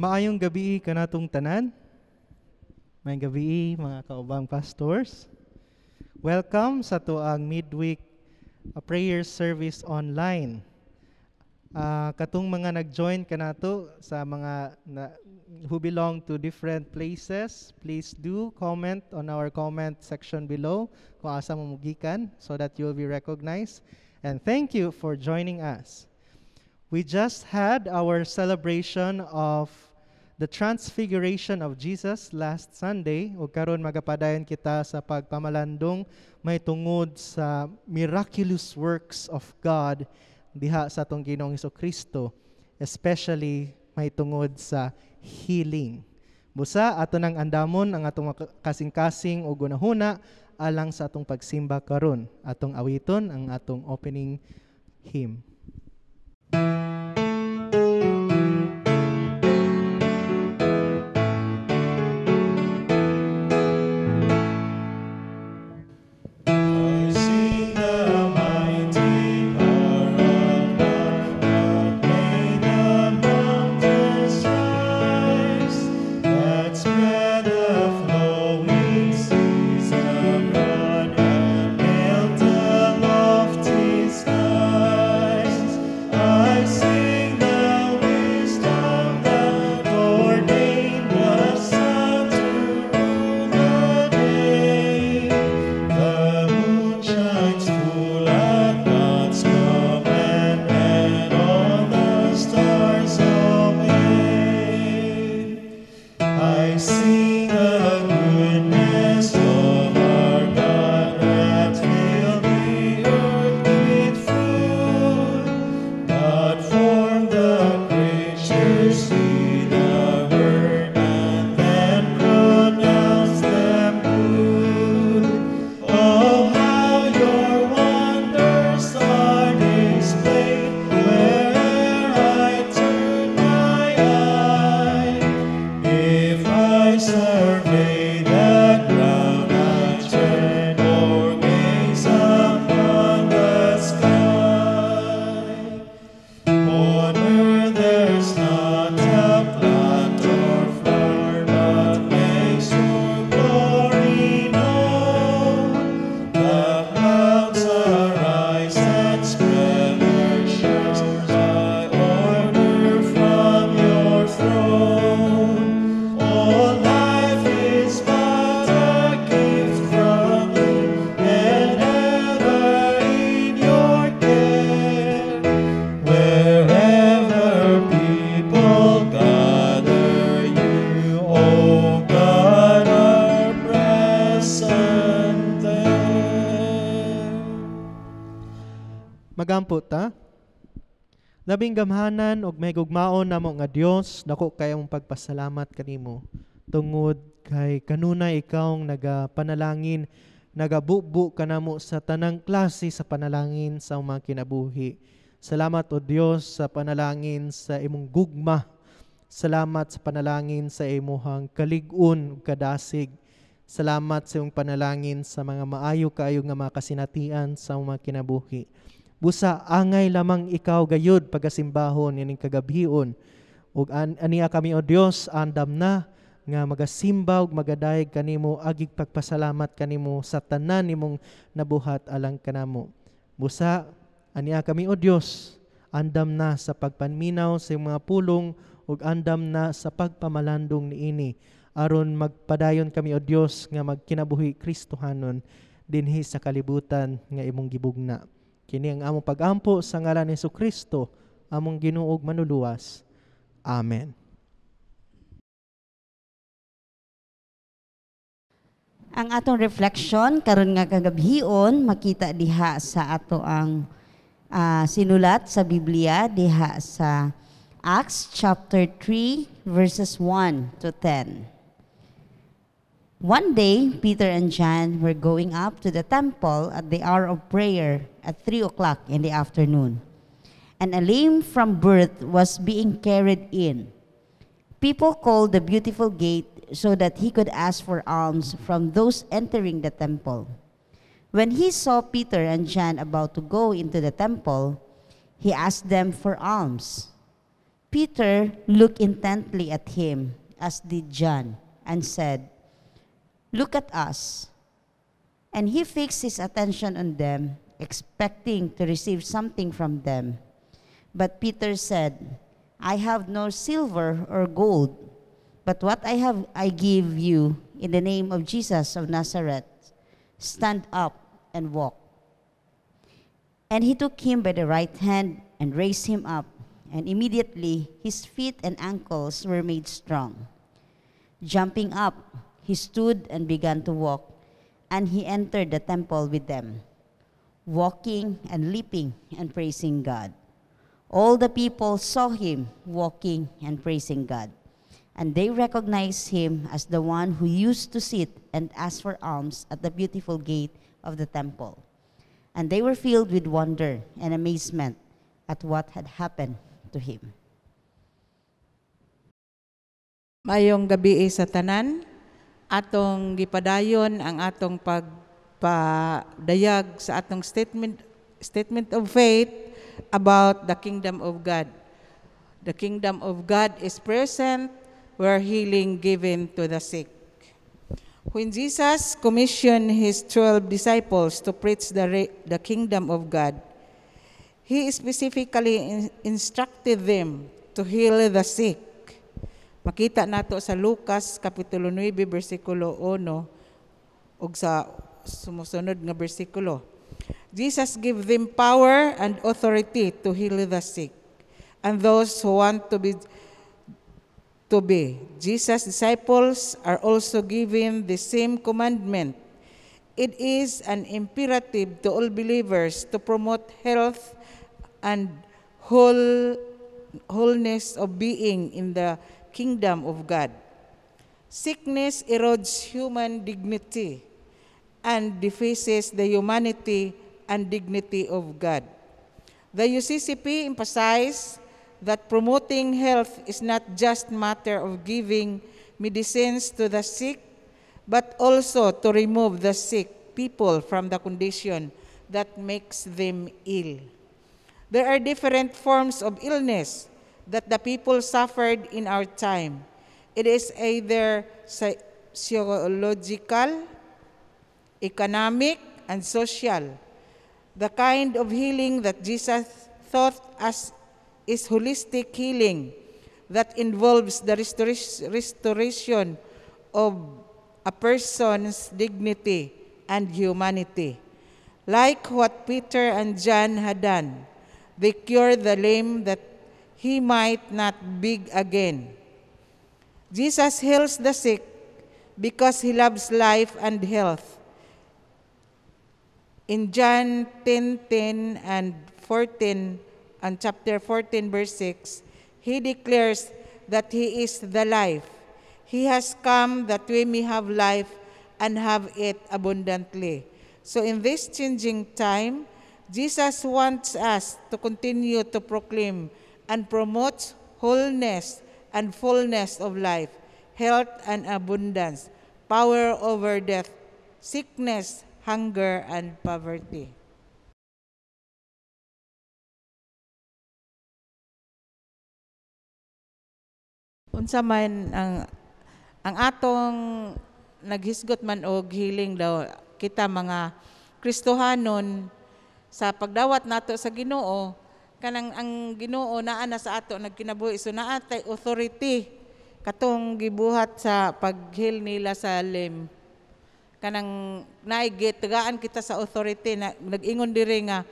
Maayong gabi kanatong tanan. May gabi mga kaubang pastors. Welcome sa tuang midweek prayer service online. Katong mga nag-join kanato sa mga who belong to different places, please do comment on our comment section below kung asa mo mugikan so that you will be recognized. And thank you for joining us. We just had our celebration of the Transfiguration of Jesus last Sunday. O karon magapadayon kita sa pagpamalandong may tungod sa miraculous works of God diha sa atong Ginoong Hesukristo, especially may tungod sa healing. Busa ato nang andamon ang atong kasing-kasing o gunahuna alang sa atong pagsimba karon. Atong awiton ang atong opening hymn. Magampo ta. Labing gamhanan og may gugmaon namo nga Dios, dako kayong pagpasalamat kanimo. Tungod kay kanunay ikawng nagapanalangin, nagabubu kanamo sa tanang klase sa panalangin sa mga kinabuhi. Salamat o Dios sa panalangin sa imong gugma. Salamat sa panalangin sa imuhang kalig-on ug kadasig. Salamat sa imong panalangin sa mga maayo kaayo nga mga kasinatian sa mga kinabuhi. Busa angay lamang ikaw gayud pagasimbahon ining kagabhion ug aniya kami o Dios andam na nga magasimba ug magadayeg kanimo agig pagpasalamat kanimo sa tanan nimong nabuhat alang kanamo. Busa aniya kami o Dios andam na sa pagpanminaw sa mga pulong ug andam na sa pagpamalandong niini aron magpadayon kami o Dios nga magkinabuhi Kristohanon dinhi sa kalibutan nga imong gibugna. Kini ang among pagampo sa ngalan ni Hesukristo, among Ginoo ug manluluwas. Amen. Ang atong reflection karon nga kagabhion makita diha sa ato ang sinulat sa Biblia diha sa Acts chapter 3 verses 1 to 10. One day, Peter and John were going up to the temple at the hour of prayer at 3 o'clock in the afternoon. And a lame from birth was being carried in. People called the Beautiful Gate so that he could ask for alms from those entering the temple. When he saw Peter and John about to go into the temple, he asked them for alms. Peter looked intently at him, as did John, and said, "Look at us." And he fixed his attention on them, expecting to receive something from them. But Peter said, "I have no silver or gold, but what I have I give you. In the name of Jesus of Nazareth, stand up and walk." And he took him by the right hand and raised him up, and immediately his feet and ankles were made strong. Jumping up, he stood and began to walk, and he entered the temple with them, walking and leaping and praising God. All the people saw him walking and praising God, and they recognized him as the one who used to sit and ask for alms at the beautiful gate of the temple. And they were filled with wonder and amazement at what had happened to him. Mayong gabi sa tanan, atong gipadayon ang atong pagpadayag sa atong statement of faith about the kingdom of God. The kingdom of God is present where healing given to the sick. When Jesus commissioned his 12 disciples to preach the kingdom of God, he specifically instructed them to heal the sick. Makita nato sa Lucas kapitulo 9 bersikulo 1 ug sa sumusunod nga bersikulo. Jesus gave them power and authority to heal the sick and those who want to be. Jesus' disciples are also given the same commandment. It is an imperative to all believers to promote health and wholeness of being in the kingdom of God. Sickness erodes human dignity and defaces the humanity and dignity of God. The UCCP emphasized that promoting health is not just a matter of giving medicines to the sick, but also to remove the sick people from the condition that makes them ill. There are different forms of illness that the people suffered in our time. It is either psychological, economic, and social. The kind of healing that Jesus taught us is holistic healing that involves the restoration of a person's dignity and humanity. Like what Peter and John had done, they cured the lame that he might not beg again. Jesus heals the sick because he loves life and health. In John 10:10 and 14, and chapter 14, verse 6, he declares that he is the life. He has come that we may have life and have it abundantly. So in this changing time, Jesus wants us to continue to proclaim and promote wholeness and fullness of life, health and abundance, power over death, sickness, hunger, and poverty. Unsa man ang atong naghisgot man og healing daw kita mga Kristohanon sa pagdawat nato sa Ginoo, kanang ang Ginoo naa na sa ato nagkinabuhi, so naa tay authority katong gibuhat sa pag-heal nila sa lame. Kanang naigitagaan kita sa authority na nag-ingon diri nga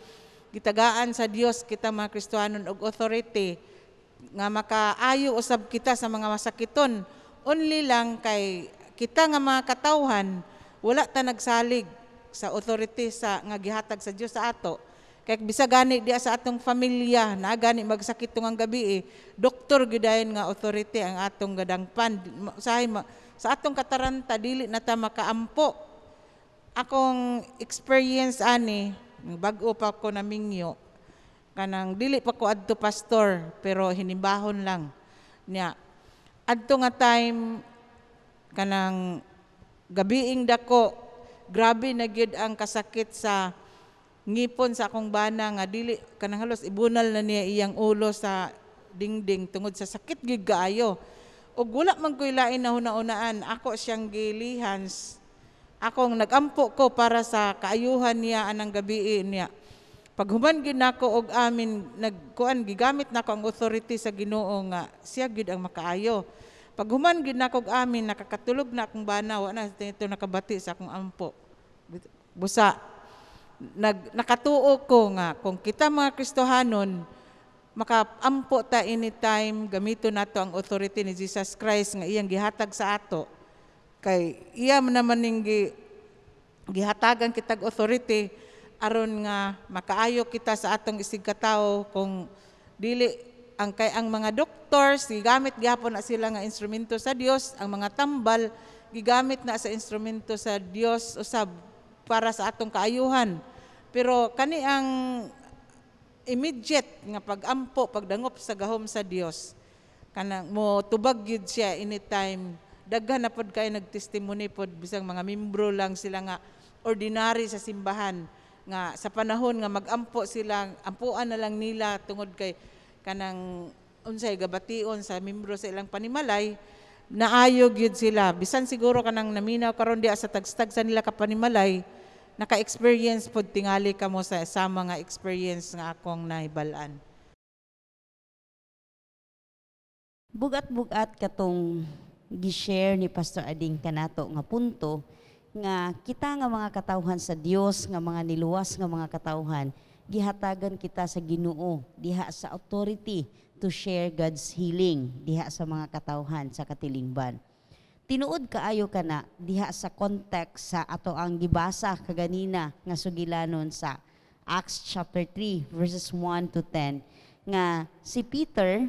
gitagaan sa Dios kita mga Kristohanon og authority nga makaayo usab kita sa mga masakiton. Only lang kay kita nga mga katawhan wala ta nagsalig sa authority sa nga gihatag sa Dios sa ato. Kay bisa gani diya sa atong pamilya na gani magsakit tungang gabi doktor gidayon nga authority ang atong gadangpan. Usahay sa atong kataranta dili na ta makaampo. Akong experience ani bag-o pa ko na mingyo kanang dili pa ko adto pastor pero hinimbahon lang niya adto nga time kanang gabiing dako grabe na gyud ang kasakit sa ngipon sa akong bana nga dili kanang halos ibunal na niya iyang ulo sa dingding tungod sa sakit gyud kaayo. Ug wala man ko'y lain na hunahunaan, ako siyang gilihan, akong nagampo ko para sa kaayuhan niya anang gabi niya. Pag human gid nako og amin nagkuan gigamit nako ang authority sa Ginoo nga siya gid ang makaayo. Pag human gid nako og amin nakakatulog na akong bana wa na ito nakabati sa akong ampo. Busa nakatuo ko nga kung kita mga Kristohanon makaampo ta anytime gamiton nato ang authority ni Jesus Christ nga iyang gihatag sa ato. Kay iya naman ning gihatagan kitag authority aron nga makaayo kita sa atong isig katawo kung dili ang mga doctors gigamit gyapon na sila nga instrumento sa Dios, ang mga tambal gigamit na sa instrumento sa Dios usab para sa atong kaayuhan. Pero kani ang immediate nga pagampo pagdangop sa gahom sa Dios kanang mo tubag gyud siya anytime. Daghan na pod kay nagtestimony pod bisang mga membro lang sila nga ordinary sa simbahan nga sa panahon nga magampo sila, ampuan na lang nila tungod kay kanang unsay gabation sa membro sa ilang panimalay, naayo gyud sila. Bisan siguro kanang naminaw karon diha sa tagstag sa nila ka panimalay, naka-experience pod tingali kamo sa mga experience nga akong nahibalaan. Bugat-bugat katong gi-share ni Pastor Ading kanato nga punto nga kita nga mga katawhan sa Dios nga mga niluwas nga mga katawhan gihatagan kita sa Ginoo diha sa authority to share God's healing diha sa mga katawhan sa katilingban. Tinuod kaayo kana diha sa context sa ato ang gibasa kaganina nga sugilanon sa Acts chapter 3 verses 1 to 10 nga si Peter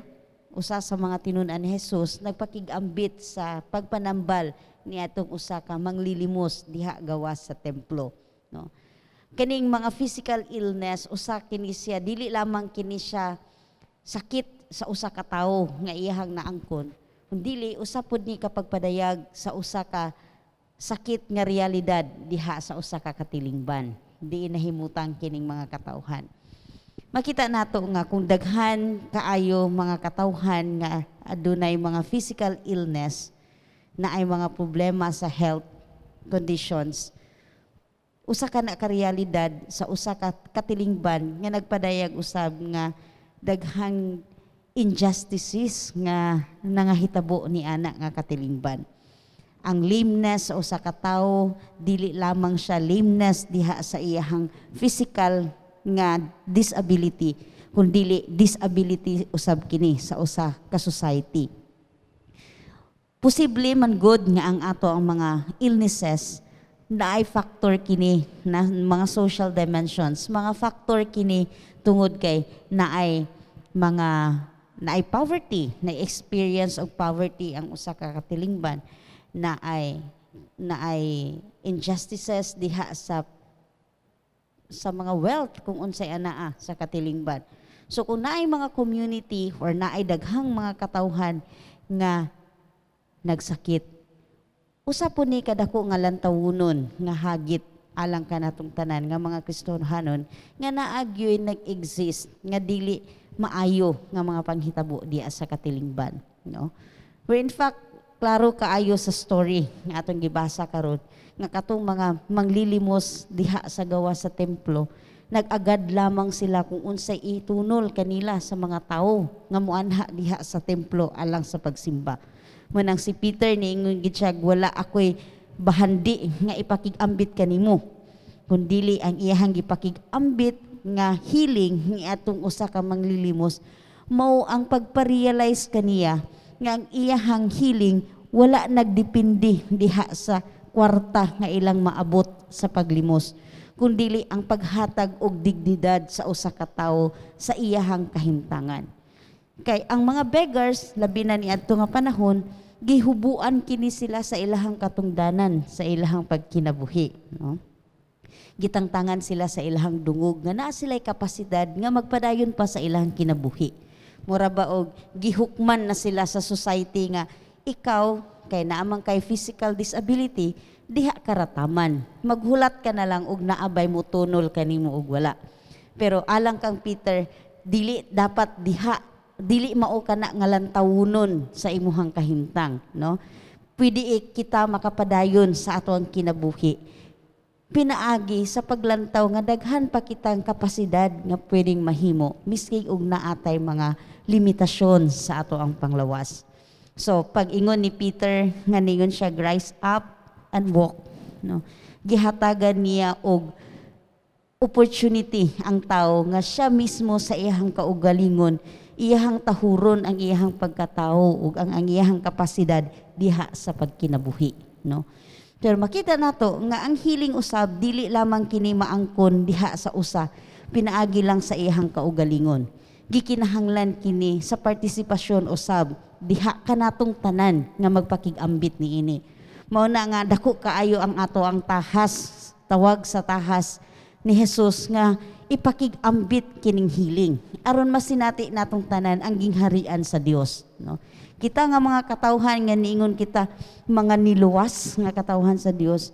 usa sa mga tinun-an ni Jesus nagpakigambit sa pagpanambal ni atong usa ka manglilimos diha gawas sa templo, no? Kaning mga physical illness usa kini siya dili lamang kini siya sakit sa usa ka tawo nga iyahang naangkon, kundi usa pud ni kapagpadayag sa usa ka sakit nga realidad diha sa usa ka katilingban. Di nahimutang kining mga katawhan. Makita nato nga kung daghan kaayo mga katawhan nga adunay mga physical illness na ay mga problema sa health conditions, usa ka na ka-realidad sa usa ka katilingban nga nagpadayag usab nga daghang injustices nga nangahitabo ni ana nga katilingban. Ang lameness sa usa ka tawo dili lamang siya lameness diha sa iyahang physical nga disability, kundi disability usab kini sa usa ka society. Posible man good nga ang ato ang mga illnesses na ay factor kini na mga social dimensions, mga factor kini tungod kay na ay poverty, na experience of poverty ang usa ka katilingban, na ay injustices diha sa mga wealth kung unsay anaa sa katilingban. So kung naay mga community or naay daghang mga katawhan nga nagsakit, usa po ni kadako nga lantawunon nga hagit alang kanatong tanan nga mga Kristohanon nga naagyoy nag-exist nga dili maayo nga mga panghitabo diya sa katilingban, no? Where in fact klaro kaayo sa story nga atong gibasa karon nga katong mga manglilimos diha sa gawa sa templo, nag-agad lamang sila kung unsay itunol kanila sa mga tawo nga muanha diha sa templo alang sa pagsimba. Manang si Peter niingon gid siya, wala ako'y bahandi nga ipakigambit kanimo, kundili ang iyahang gipakigambit nga healing ni atong usa ka manglilimos mao ang pagpa-realize kaniya nga ang iyahang healing wala nagdepende diha sa kwarta nga ilang maabot sa paglimos, kundili ang paghatag og dignidad sa usa ka tawo sa iyahang kahimtangan. Kay ang mga beggars labi na niadto nga panahon gihubuan kini sila sa ilahang katungdanan, sa ilahang pagkinabuhi, no? Gitangtangan sila sa ilahang dungog nga naa sila'y kapasidad nga magpadayon pa sa ilahang kinabuhi. Mura ba og gihukman na sila sa society nga ikaw kay naamang kay physical disability diha karataman, maghulat ka na lang og naabay mo tunol kanimo og wala. Pero alang kang Peter, dili dapat diha dili mao kana nga lantawunon sa imuhang kahimtang, no? Pwede kita makapadayon sa ato ang kinabuhi. Pinaagi sa paglantaw nga daghan pa kitang kapasidad nga pwedeng mahimo miski og naatay mga limitasyon sa ato ang panglawas. So pag ingon ni Peter nga ningon siya rise up and walk, no? Gihatagan niya og opportunity ang tao nga siya mismo sa iyang kaugalingon, iyang tahuron ang iyang pagkatao ug ang iyang kapasidad diha sa pagkinabuhi, no? Pero makita nato nga ang healing usab dili lamang kini maangkon diha sa usa, pinaagi lang sa iyang kaugalingon. Gikinahanglan kini sa partisipasyon usab diha kanatong tanan nga magpakig-ambit niini. Mao na nga dako kaayo ang ato ang tahas, tawag sa tahas ni Jesus nga ipakig-ambit kining healing aron masinati natong tanan ang gingharian sa Dios, no? Kita nga mga katawhan nga niingon kita mga niluwas nga katawhan sa Dios,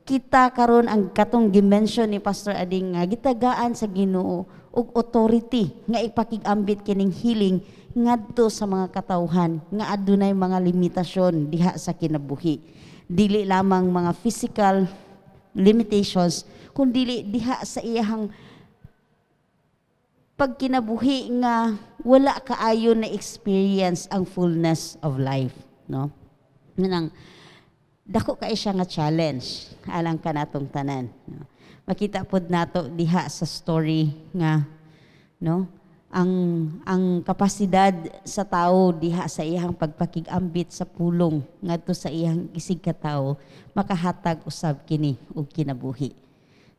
kita karon ang katong dimension ni Pastor Ading nga gitagaan sa Ginoo og authority nga ipakig-ambit kining healing ngadto sa mga katawhan nga adunay mga limitasyon diha sa kinabuhi. Dili lamang mga physical limitations, kundi diha sa iyang pagkinabuhi nga wala kaayo na experience ang fullness of life, no? Nang dako kay siya nga challenge alang kanatong tanan, no? Makita pod nato diha sa story nga, no, ang kapasidad sa tao diha sa iyang pagpakig-ambit sa pulong ngadto sa iyang isig ka tawo makahatag usab kini og kinabuhi.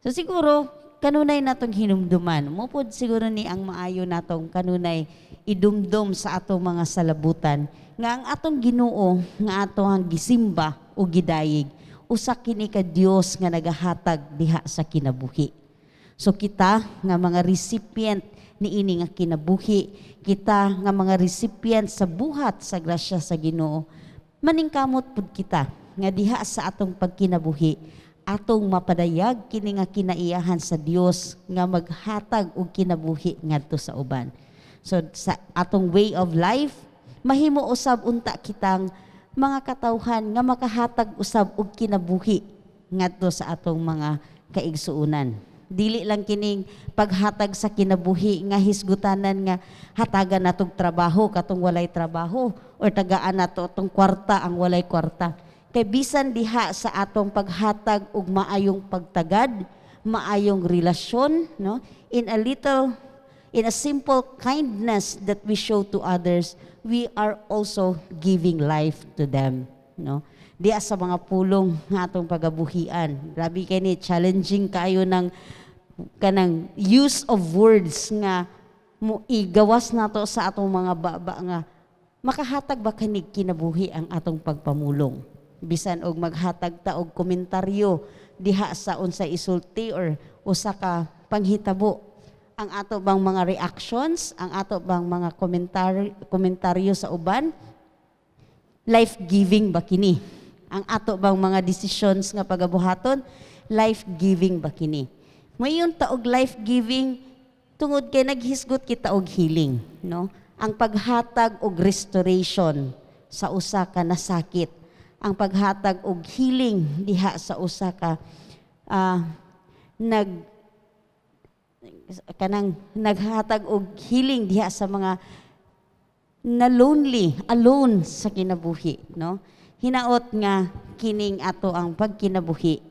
So siguro kanunay natong hinumduman, mupod siguro ni ang maayo natong kanunay idumdum sa atong mga salabutan nga ang atong Ginoo nga atong gisimba o gidayeg usa kini ka Dios nga nagahatag diha sa kinabuhi. So kita nga mga recipient niini nga kinabuhi, kita nga mga recipient sa buhat sa grasya sa Ginoo, maningkamot pud kita nga diha sa atong pagkinabuhi atong mapadayag kini nga kinaiyahan sa Dios nga maghatag og kinabuhi ngadto sa uban. So sa atong way of life, mahimo usab unta kitang mga katawhan nga makahatag usab og kinabuhi ngadto sa atong mga kaigsuonan. Dili lang kining paghatag sa kinabuhi nga hisgutanan nga hatagan natog trabaho katong walay trabaho or tagaan nato atong kwarta ang walay kwarta. Kay bisan diha sa atong paghatag og maayong pagtagad, maayong relasyon, no? In a simple kindness that we show to others, we are also giving life to them, no? Diya sa mga pulong nga atong pagabuhian. Grabe kay ni challenging kayo ng kanang use of words nga mo igawas nato sa atong mga baba nga makahatag ba kanig kinabuhi ang atong pagpamulong. Bisan og maghatag ta og komentaryo diha sa unsay isulti or usa ka panghitabo, ang ato bang mga reactions, ang ato bang mga komentaryo sa uban life-giving ba kini? Ang ato bang mga decisions nga pagabuhaton life-giving ba kini? Mayon ta og life-giving tungod kay naghisgot kita og healing, no? Ang paghatag og restoration sa usa ka nasakit, ang paghatag og healing diha sa usa ka naghatag og healing diha sa mga na lonely, alone sa kinabuhi, no? Hinaot nga kining ato ang pagkinabuhi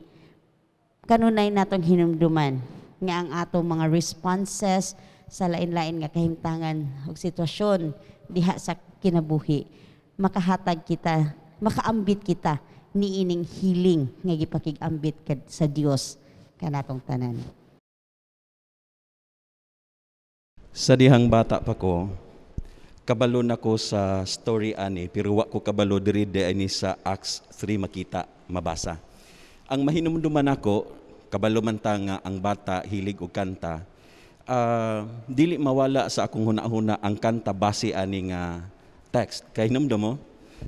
kanunay natong hinumduman nga ang atong mga responses sa lain-lain nga kahimtangan ug sitwasyon diha sa kinabuhi makahatag kita, makaambit kita niining healing nga gipakig-ambit sa Dios kanatong tanan. Sa dihang bata pa ko, kabalo na ko sa story ani, pero wa ko kabalo diri ani sa Acts 3 makita, mabasa. Ang mahinumduman ako, kabalo man ta nga ang bata hilig og kanta, dili mawala sa akong huna-huna ang kanta base ani nga text. Kay hinumdum mo,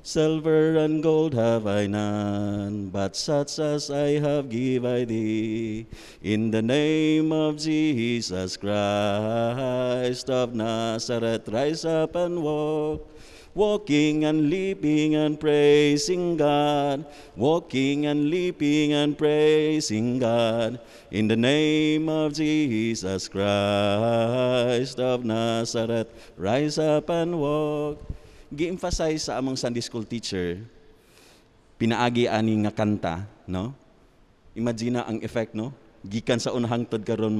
Silver and gold have I none, but such as I have give I thee. In the name of Jesus Christ of Nazareth, rise up and walk. Walking and leaping and praising God, walking and leaping and praising God, in the name of Jesus Christ of Nazareth, rise up and walk. Gi-emphasize sa among Sunday school teacher, pinaagi ani nga kanta, no? Imagine ang effect, no? Gikan sa unahang tod karon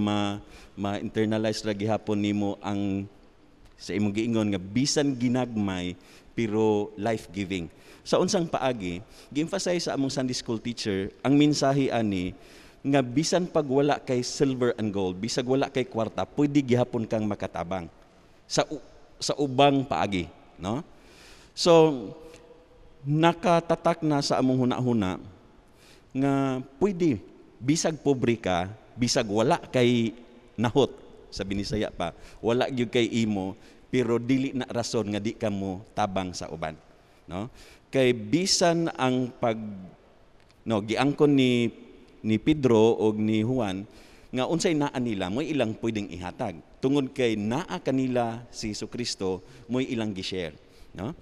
ma-internalize ra gihapon nimo ang sa imong giingon nga bisan ginagmay pero life-giving. Sa unsang paagi, gi-emphasize sa among Sunday school teacher ang mensahe ani nga bisan pag wala kay silver and gold, bisag wala kay kwarta, pwede gihapon kang makatabang sa ubang paagi, no? So nakatatak na sa among huna-huna nga pwede bisag pobre ka, bisag wala kay nahot, sa Binisaya pa, wala gyud kay imo, pero dili na rason nga di ka mo tabang sa uban, no? Kay bisan ang giangkon ni Pedro o ni Juan nga unsay naa nila mo ilang pwedeng ihatag tungod kay naa kanila si Jesucristo mo ilang gi-share, no?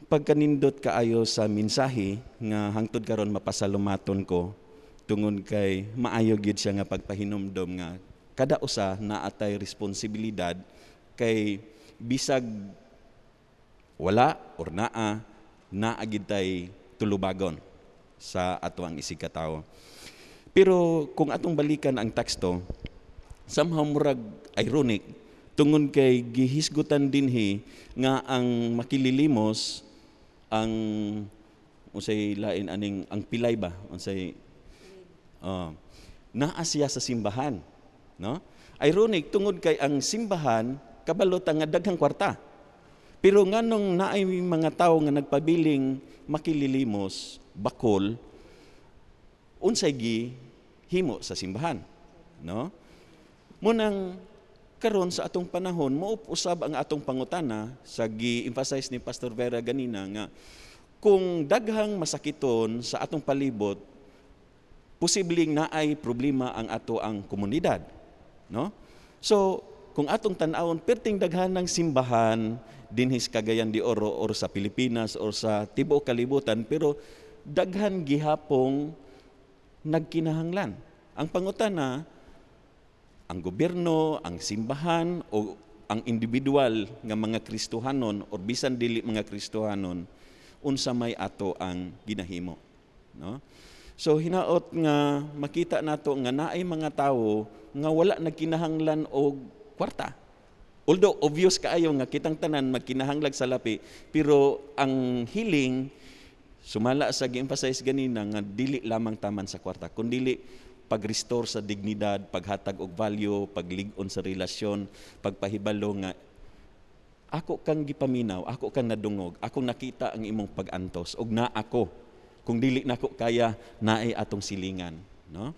Pagkanindot kaayo sa mensahe nga hangtod karon mapasalumaton ko tungod kay maayo gyud siya nga pagpahinumdom nga kada usa naatay responsibilidad kay bisag wala or naagid tay tulubagon sa atoang isigkatawo. Pero kung atong balikan ang teksto, somehow murag ironic tungod kay gihisgutan dinhi nga ang makililimos ang unsay lain aning ang pilay ba unsay naa siya sa simbahan, no? Ironic tungod kay ang simbahan kabalo nga daghang kwarta. Pero nganong naay mga tawo nga nagpabiling makililimos, bakol, unsay gihimo sa simbahan, no? Munang karon sa atong panahon mo usab ang atong pangutana sa gi-emphasize ni Pastor Vera ganina nga kung daghang masakiton sa atong palibot, posibleng naay problema ang ato ang komunidad, no? So kung atong tan-awon perting daghanang simbahan dinhi sa Cagayan de Oro or sa Pilipinas or sa tibuok kalibutan, pero daghan gihapong nagkinahanglan. Ang pangutana, ang gobyerno, ang simbahan o ang individual nga mga Kristohanon or bisan dili mga Kristohanon unsa may ato ang ginahimo, no? So hinaot nga makita nato nga naay mga tawo nga wala nagkinahanglan og kwarta. Although obvious kaayo nga kitang tanan magkinahanglag sa lapi, pero ang healing sumala sa gi-emphasize ganina nga dili lamang taman sa kwarta, kundi pag-restore sa dignidad, paghatag og value, paglig-on sa relasyon, pagpahibalo nga ako kang gipaminaw, ako kang nadungog, akong nakita ang imong pag-antos ug na ako. Kung dili nako kaya naay atong silingan, no?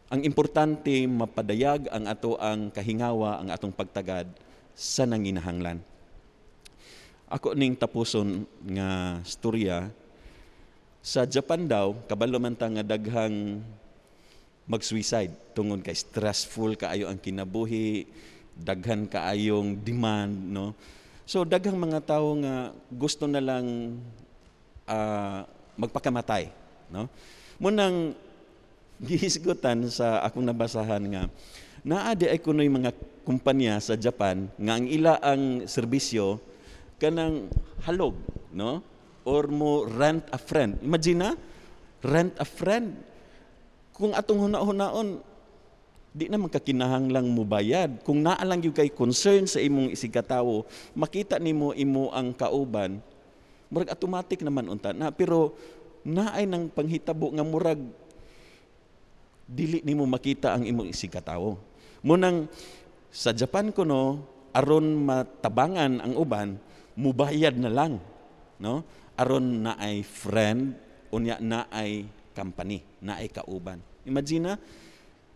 Ang importante mapadayag ang ato ang kahingawa, ang atong pagtagad sa nanginahanglan. Ako ning tapuson nga storya sa Japan daw, kabalo man ta nga daghang mag-suicide tungod kay stressful kaayo ang kinabuhi, daghan kaayong demand, no? So daghang mga tawo nga gusto na lang magpakamatay, no? Munang gihisgutan sa akong nabasahan nga naadi ay kunoy mga kumpanya sa Japan nga ang ila ang serbisyo kanang halog, no? Or mo rent a friend. Imagine na, rent a friend. Kung atong huna-hunaon, di na magkakinahanglang mo bayad. Kung naalang yung kay concern sa imong isigkatawo, makita nimo imo ang kauban, murag automatic naman unta na. Pero naay nang panghitabo nga murag dili nimo makita ang imong isigkatawo. Munang sa Japan kuno aron matabangan ang uban, mubayad na lang, no? Aron na ay friend, unya na ay company, na ay kauban. Imagine,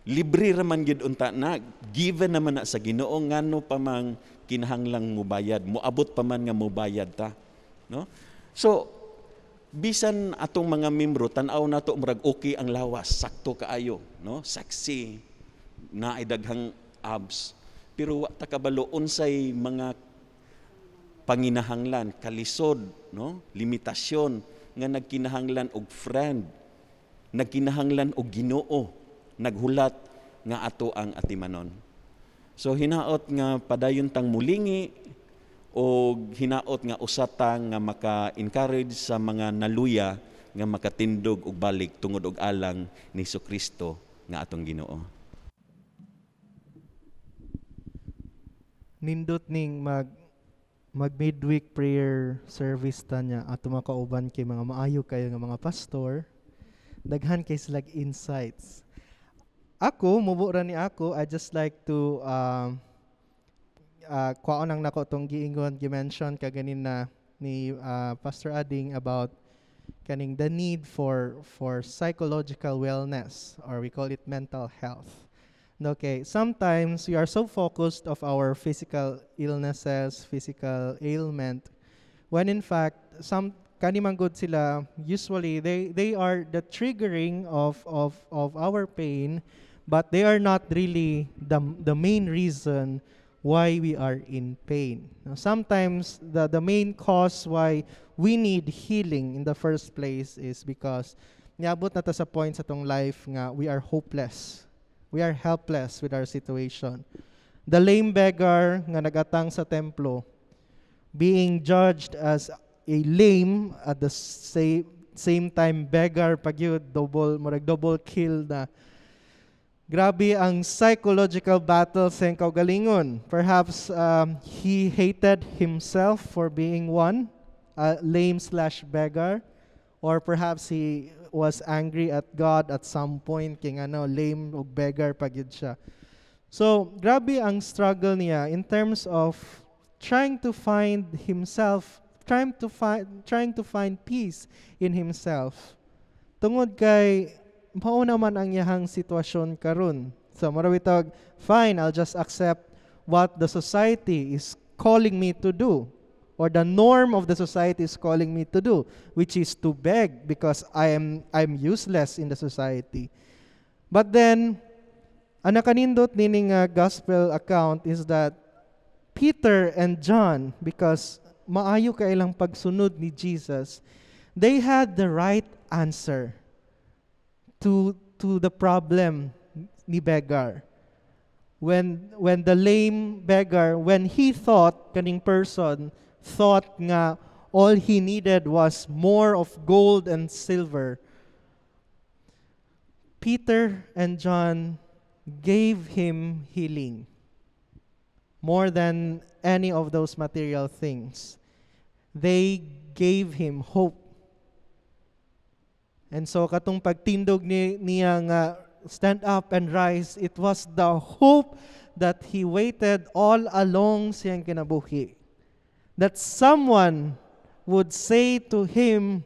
libre raman gid unta na, given naman na sa Ginoo ngano pa mang kinahanglang mubayad, moabot pa man nga mubayad ta. no? So bisan atong mga membro tan-aw nato murag okay ang lawas, sakto kaayo, no? Sexy, naay daghang abs. Pero wa ta kabalo unsay mga panginahanglan, kalisod, no? Limitasyon nga nagkinahanglan og friend, nagkinahanglan og Ginoo, naghulat nga ato ang atimanon. So hinaot nga padayon tang mulingi o hinaot nga usatang nga maka-encourage sa mga naluya nga makatindog og balik tungod og alang ni Jesucristo nga atong Ginoo. Nindot ning mag midweek prayer service ta niya ato makauban kay mga maayo kayo nga mga pastor, daghan kay sila insights. Ako, mubo ra ni ako, I just like to kuwaon ang nako tong giingon, gi-mention kaganina ni Pastor Ading about kaning the need for psychological wellness, or we call it mental health. Okay, sometimes we are so focused of our physical illnesses, physical ailment, when in fact some kanimanggod sila, usually they are the triggering of our pain, but they are not really the main reason why we are in pain. Now, sometimes the main cause why we need healing in the first place is because niabot na ta sa point sa tong life nga we are hopeless. We are helpless with our situation. The lame beggar nga nagatang sa templo, being judged as a lame at the same time beggar pagyud, double kill na. Grabe ang psychological battle sa kaugalingon. Perhaps he hated himself for being one, lame/beggar, or perhaps he was angry at God at some point king lame o beggar pagyud siya. So, grabe ang struggle niya in terms of trying to find himself, trying to find peace in himself. Tungod kay mao naman ang iyahang sitwasyon karon. So, marawitag, fine, I'll just accept what the society is calling me to do, or the norm of the society is calling me to do, which is to beg because I'm useless in the society. But then, ang nakanindot nining gospel account is that Peter and John, because maayo kailang pagsunod ni Jesus, they had the right answer to the problem ni beggar. When the lame beggar, when he thought, kaning person, thought nga all he needed was more of gold and silver, Peter and John gave him healing more than any of those material things. They gave him hope. And so katong pagtindog niya nga stand up and rise, it was the hope that he waited all along siyang kinabuhi. That someone would say to him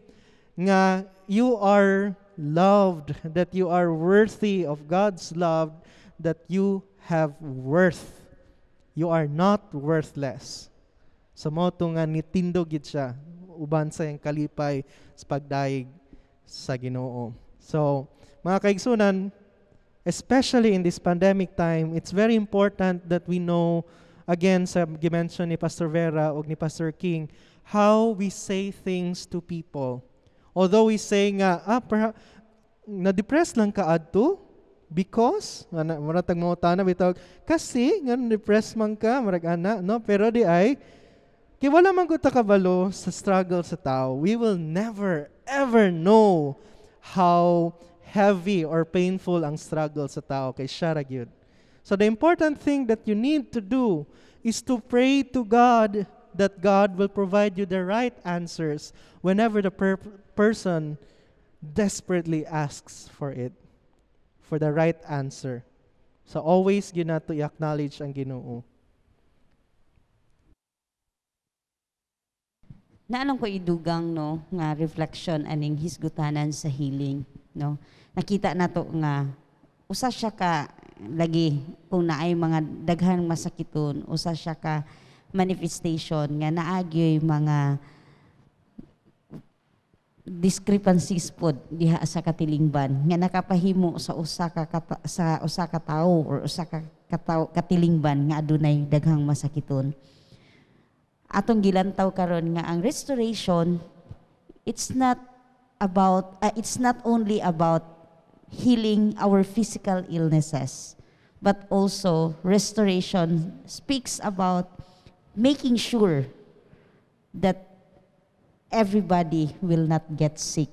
nga you are loved, that you are worthy of God's love, that you have worth. You are not worthless. So mo nga nitindog gid siya uban sa iyang kalipay sa pagdaig sa Ginoo. So, mga kaigsunan, especially in this pandemic time, it's very important that we know, again, sa gimension ni Pastor Vera o ni Pastor King, how we say things to people. Although we say nga, na-depress lang ka adto because, maratag mo tanah bitawag, kasi, nga na-depress man ka, marag ana, no? Pero di ay, kaya wala man ko takabalo sa struggle sa tao. We will never, ever know how heavy or painful ang struggle sa tao kay siya ra gyud. So the important thing that you need to do is to pray to God that God will provide you the right answers whenever the person desperately asks for it, for the right answer. So always ginato i-acknowledge ang Ginoo. Naanong ko idugang no nga reflection aning hisgutanan sa healing no. Nakita nato nga usa siya ka lagi kung naay mga daghang masakiton, usa siya ka manifestation nga naagyoy mga discrepancies pod diha sa katilingban nga nakapahimo sa usa ka tawo or usa ka katilingban nga adunay daghang masakiton. Atong gilantaw karon nga ang restoration, it's not only about healing our physical illnesses, but also restoration speaks about making sure that everybody will not get sick.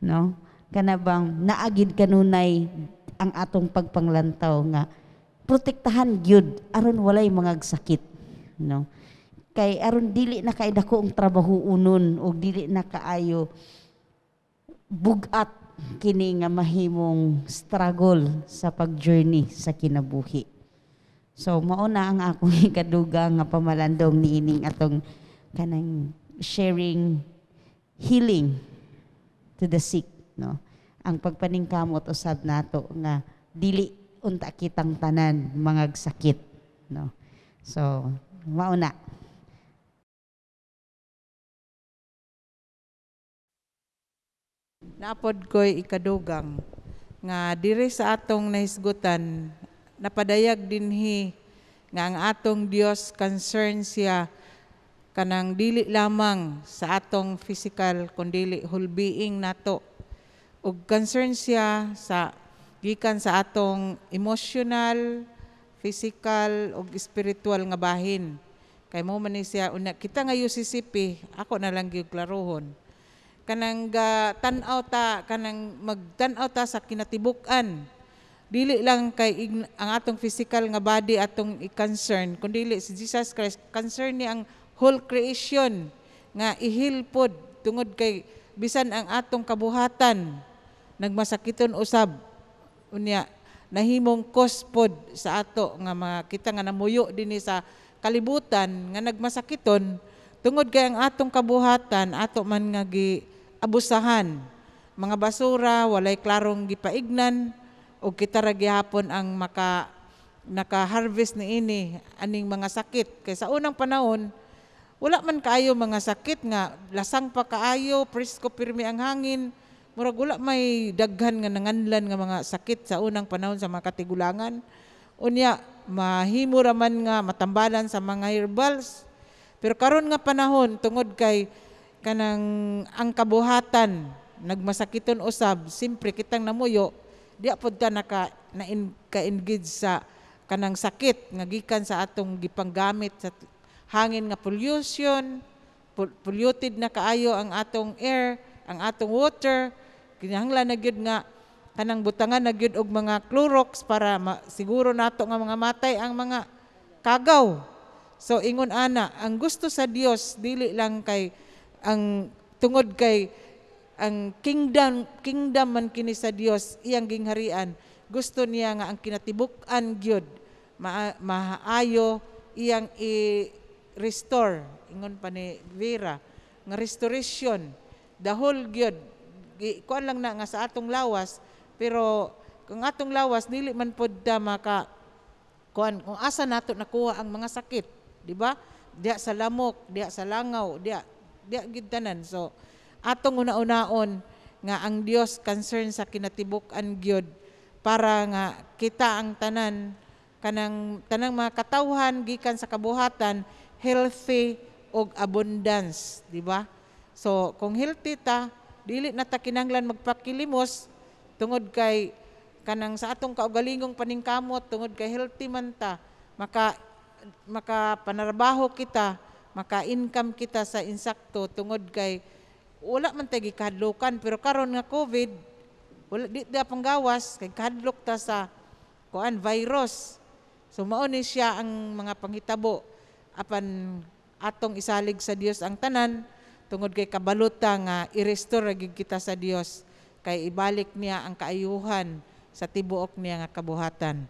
No? Kana bang naagid kanunay ang atong pagpanglantaw nga protektahan gyud aron walay mga sakit, no? Kay aron dili na kay dako ang trabaho unon o dili na kaayo bugat kini nga mahimong struggle sa pag-journey sa kinabuhi. So mao na ang akong ikadugang nga pamalandong niining atong kanang sharing healing to the sick, no? Ang pagpaningkamot usab nato nga dili unta kitang tanan mga sakit, no? So mao na. Naapod ko'y ikadugang nga diri sa atong nahisgutan napadayag dinhi nga ang atong Dios concern siya kanang dili lamang sa atong physical kundi whole being nato, ug concern siya sa gikan sa atong emotional, physical ug spiritual nga bahin. Kay mo man ni siya una kita nga UCCP, ako na lang gyud klarohon. Kanang tan-aw ta, kanang magtan-aw ta sa kinatibuk-an. Dili lang kay ang atong physical nga body atong i-concern, kundi si Jesus Christ concern niya ang whole creation nga ihil pod tungod kay bisan ang atong kabuhatan nagmasakiton usab unya nahimong cause pod sa ato nga makita nga namuyo dinhi sa kalibutan nga nagmasakiton tungod kay ang atong kabuhatan ato man nga giabusahan, mga basura walay klarong gipaignan o kita ra gihapon ang naka-harvest ni ini aning mga sakit. Kay sa unang panahon wala man kaayo mga sakit nga lasang pa kaayo, presko pirmi ang hangin, murag wala may daghan nga nanganlan nga mga sakit sa unang panahon sa mga katigulangan. Unya mahimo ra man nga matambalan sa mga herbals. Pero karon nga panahon tungod kay kanang ang kabuhatan nagmasakiton usab, simpre kitang namuyo, di apod ka ka-engage sa kanang sakit nga gikan sa atong gipanggamit sa hangin nga pollution, polluted na kaayo ang atong air, ang atong water, kinahanglan na gyud nga kanang butangan na gyud og mga Clorox para siguro nato nga mga matay ang mga kagaw. So ingon ana, ang gusto sa Dios dili lang kay ang tungod kay ang kingdom man kini sa Dios iyang gingharian. Gusto niya nga ang kinatibuk-an gyud maayo iyang restore, ingon pa ni Vera, nga restoration, the whole gyud. Kuan lang na nga sa atong lawas, pero kung atong lawas, dili man pod da kuan, kung asa nato nakuha ang mga sakit, di ba? Diya sa lamok, diya sa langaw, diya gid tanan. So, atong una-unaon nga ang Dios concern sa kinatibuk-an gyud para nga kita ang tanang mga katawhan gikan sa kabuhatan healthy og abundance, di ba? So kung healthy ta, dili na ta kinahanglan magpakilimos tungod kay kanang sa atong kaugalingong paningkamot, tungod kay healthy man ta, maka panarbaho kita, maka-income kita sa insakto tungod kay wala man tay gikadlokan. Pero karon nga COVID, wala di panggawas kay kadlok ta sa virus. So mao ni siya ang mga panghitabo apan atong isalig sa Dios ang tanan tungod kay kabalota nga i-restore gid kita sa Dios kay ibalik niya ang kaayuhan sa tibuok niya nga kabuhatan.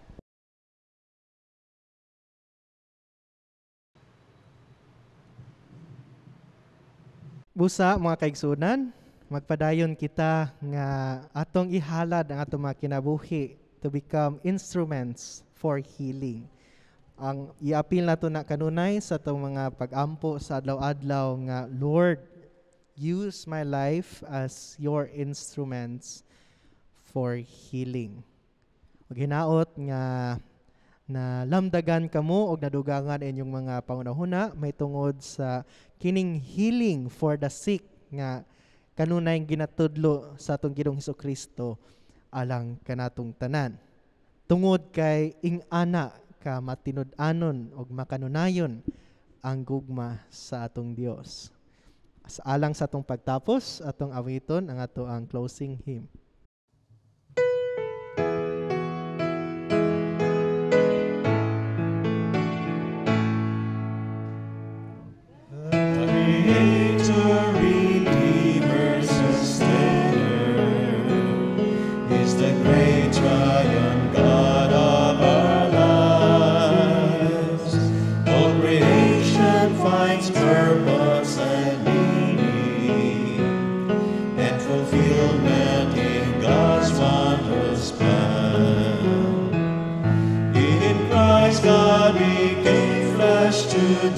Busa mga kaigsunan, magpadayon kita nga atong ihalad ang atong mga kinabuhi to become instruments for healing. Ang iapil nato na kanunay sa itong mga pag-ampo sa adlaw-adlaw nga, Lord, use my life as your instruments for healing. Ug hinaot nga na lamdagan kamo og nadugangan inyong mga pangunahuna may tungod sa kining healing for the sick nga kanunay ginatudlo sa atong Ginoong Hesukristo alang kanatong tanan. Tungod kay ing-ana ka matinud-anon og makanunayon ang gugma sa atong Dios. Sa alang sa atong pagtapos, atong awiton ang ato ang closing hymn.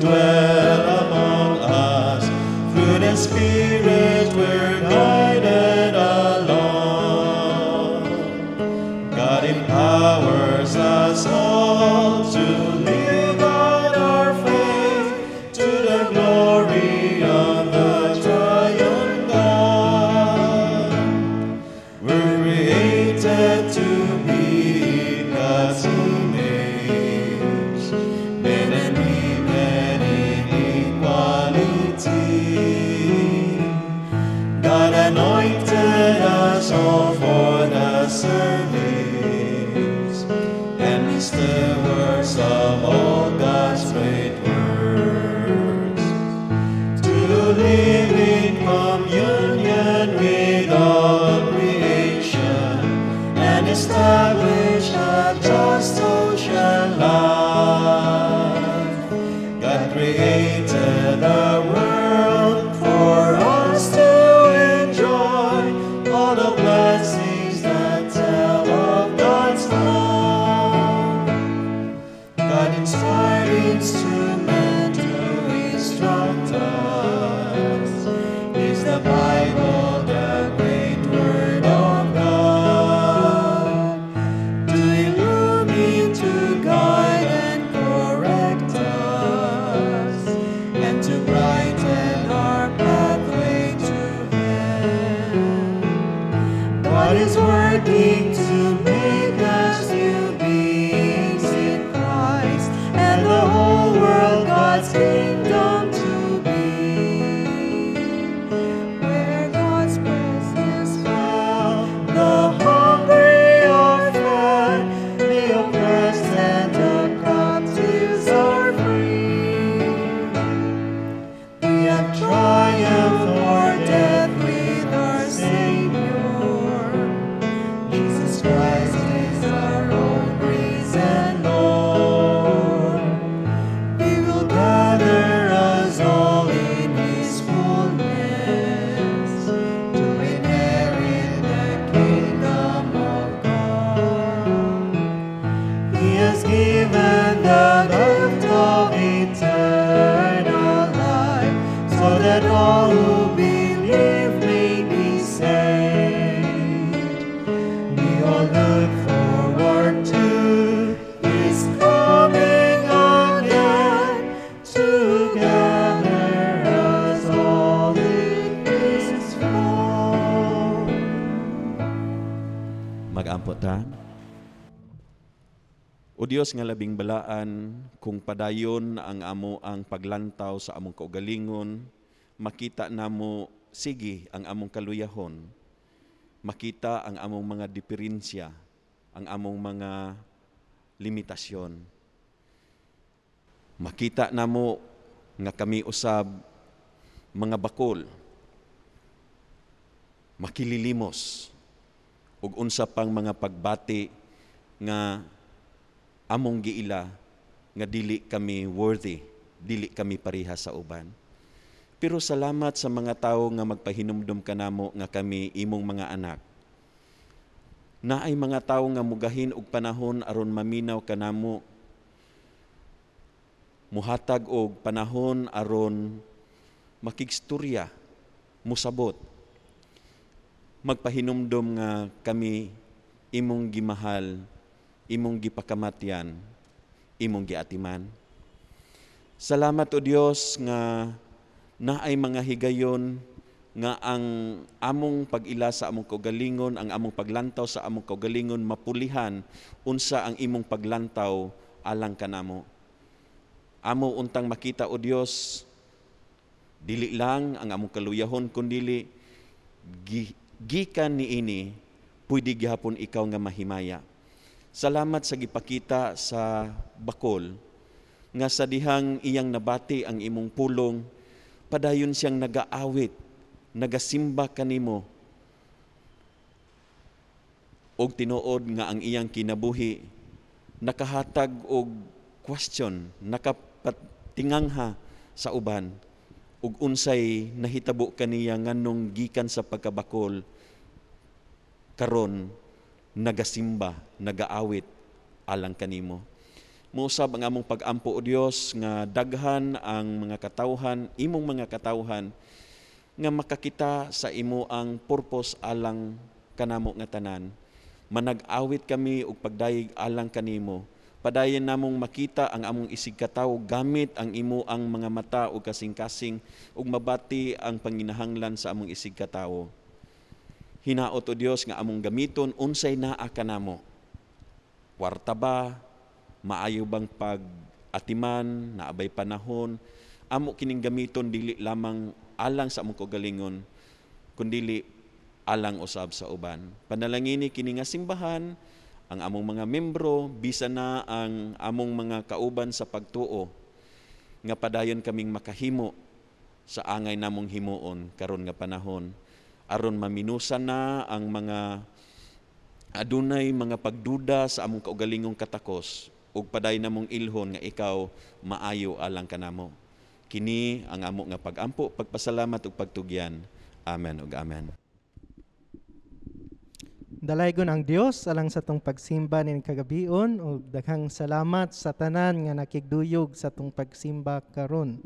Dwell among us, through the Spirit we're guided along. God empowers us all to live out our faith to the glory of the triune God. We're created to be God's image, men and women in equality. God anointed us all for the service and be stewards of all God's great works, to live in communion with all creation and establish a just social life. God created the world for us to enjoy all the blessings that tell of God's love. God inspired instrument to instruct us is the Bible, the great word of God, to illumine, to guide and correct us, and to brighten our pathway to heaven. God is working to make us new beings in Christ, and the whole world God's kingdom to be, where God's presence dwells, the hungry are fed, the oppressed and the captives are free. We have triumphed o'er death with our Savior. Jesus Christ is our own risen Lord. We will gather us all in His fullness to inherit the kingdom of God. He has given the gift of eternal life, so that all who believe may be saved. We all look forward to His coming again, to gather us all in His throne. Mag-ampo ta. O Dios nga labing balaan, kung padayon ang amo ang paglantaw sa among kaugalingon, makita namo sige ang among kaluyahon, makita ang among mga diferensya, ang among mga limitasyon. Makita namo nga kami usab mga bakol, makililimos, ug unsa pang mga pagbati nga among giila nga dili kami worthy, dili kami pareha sa uban. Pero salamat sa mga tao nga magpahinumdum kanamo nga kami imong mga anak. Naay mga tao nga mugahin og panahon aron maminaw kanamo, muhatag og panahon aron makigstorya musabot. Magpahinumdom nga kami imong gimahal, imong gipakamatyan, imong giatiman. Salamat o Dios nga naay mga higayon nga ang among pag-ila sa among kaugalingon, ang among paglantaw sa among kaugalingon mapulihan unsa ang imong paglantaw alang kanamo. Amo untang makita o Dios, dili lang ang among kaluyahon kundi gikan niini pwede gihapon ikaw nga mahimaya. Salamat sa gipakita sa bakol nga sa dihang iyang nabati ang imong pulong, padayon siyang nagaawit, nagasimba kanimo, og tinuod nga ang iyang kinabuhi nakahatag og question, nakapatingangha sa uban, ug unsay nahitabo kaniya nganong gikan sa pagkabakol karon nagasimba, nagaawit alang kanimo. Mousab ang among pag-ampo o Dios nga daghan ang mga katawhan, imong mga katawhan nga makakita sa imo ang purpose alang kanamo nga tanan. Manag-awit kami og pagdayeg alang kanimo. Padayon namong makita ang among isig katawo gamit ang imo ang mga mata ug kasing-kasing ug mabati ang panginahanglan sa among isig katawo. Hinaot o Dios nga among gamiton unsay naa kanamo. Kwarta ba, maayo bang pag-atiman, naabay panahon, amo kining gamiton dili lamang alang sa among kaugalingon, kundi alang usab sa uban. Panalangini kini nga simbahan, ang among mga membro, bisan na ang among mga kauban sa pagtuo, nga padayon kaming makahimo sa angay namong himuon karon nga panahon, aron maminusan na ang mga adunay mga pagduda sa among kaugalingong katakos, ug paday namong ilhon nga ikaw maayo alang kanamo. Kini ang amo nga pag-ampo, pagpasalamat ug pagtugyan. Amen ug amen. Dalaygon ang Dios alang sa tong pagsimba nin kagabion ug daghang salamat sa tanan nga nakigduyog sa tong pagsimba karon.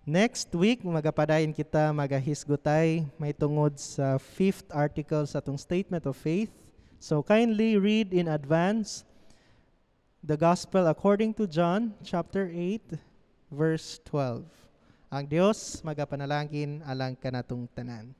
Next week magapadayon kita magahisgotay may tungod sa 5th article sa tong statement of faith. So kindly read in advance the Gospel according to John chapter 8 verse 12. Ang Dios magapanalangin alang kanatong tanan.